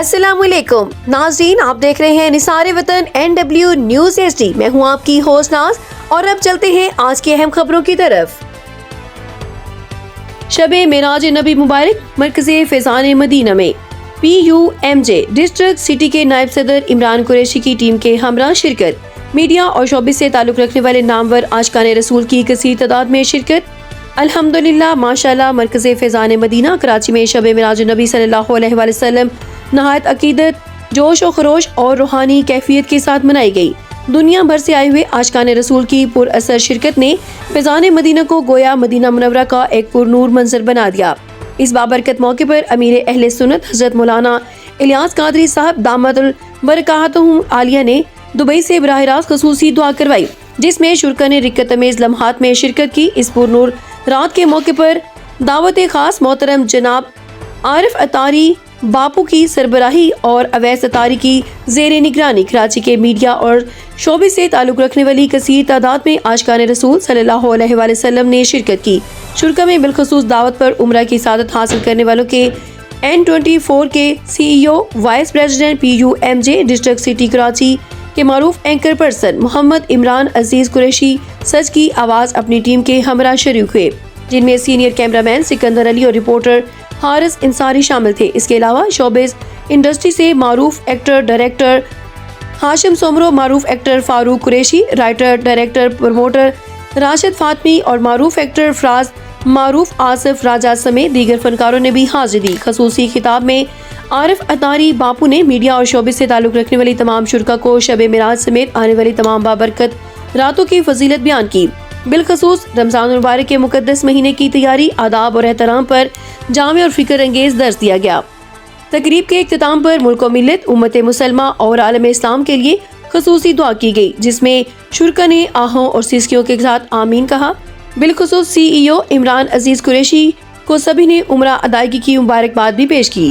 السلام علیکم ناظرین، آپ دیکھ رہے ہیں نثار وطن NW نیوز HD۔ میں ہوں آپ کی ہوسٹ ناز، اور اب چلتے ہیں آج کی اہم خبروں کی طرف۔ شب معراج نبی مبارک مرکز فیضان مدینہ میں PUMJ ڈسٹرکٹ سٹی کے نائب صدر عمران قریشی کی ٹیم کے ہمراہ شرکت۔ میڈیا اور شعبے سے تعلق رکھنے والے نامور عاشقان رسول کی کثیر تعداد میں شرکت۔ الحمدللہ ماشاءاللہ مرکز فیضان مدینہ کراچی میں شب معراج نبی صلی اللہ علیہ وآلہ وسلم نہایت عقیدت، جوش و خروش اور روحانی کیفیت کے ساتھ منائی گئی۔ دنیا بھر سے آئے ہوئے عاشقان رسول کی پر اثر شرکت نے فیضان مدینہ کو گویا مدینہ منورہ کا ایک پر نور منظر بنا دیا۔ اس بابرکت موقع پر امیر اہل سنت حضرت مولانا الیاس قادری صاحب دامت البرکاتہم عالیہ نے دبئی سے براہ راست خصوصی دعا کروائی، جس میں شرکا نے رکت امیز لمحات میں شرکت کی۔ اس پر نور رات کے موقع پر دعوت خاص محترم جناب عارف اطاری باپو کی سربراہی اور اویس اطاری کی زیر نگرانی کراچی کے میڈیا اور شعبے سے تعلق رکھنے والی کثیر تعداد میں عاشقان رسول صلی اللہ علیہ وآلہ وسلم نے شرکت کی۔ شرکا میں بالخصوص دعوت پر عمرہ کی سعادت حاصل کرنے والوں کے N24 کے CEO vice president PUMJ district city Karachi کے معروف اینکر پرسن محمد عمران عزیز قریشی سچ کی آواز اپنی ٹیم کے ہمراہ شریک ہوئے، جن میں سینئر کیمرامین سکندر علی اور رپورٹر حارث انصاری شامل تھے۔ اس کے علاوہ شوبز انڈسٹری سے معروف ایکٹر ڈائریکٹر ہاشم سومرو، معروف actor Farooq Qureshi, writer director promoter Rashid Fatmi اور معروف ایکٹر فراز، معروف آصف راجہ سمیت دیگر فنکاروں نے بھی حاضری دی۔ خصوصی خطاب میں عارف اطاری باپو نے میڈیا اور شعبے سے تعلق رکھنے والی تمام شرکا کو شب معراج سمیت آنے والی تمام بابرکت راتوں کی فضیلت بیان کی۔ بالخصوص رمضان المبارک کے مقدس مہینے کی تیاری، آداب اور احترام پر جامع اور فکر انگیز درس دیا گیا۔ تقریب کے اختتام پر ملک و ملت، امت مسلمہ اور عالم اسلام کے لیے خصوصی دعا کی گئی، جس میں شرکا نے آہوں اور سیسکیوں کے ساتھ آمین کہا۔ بالخصوص CEO عمران عزیز قریشی کو سبھی نے عمرہ ادائیگی کی مبارکباد بھی پیش کی۔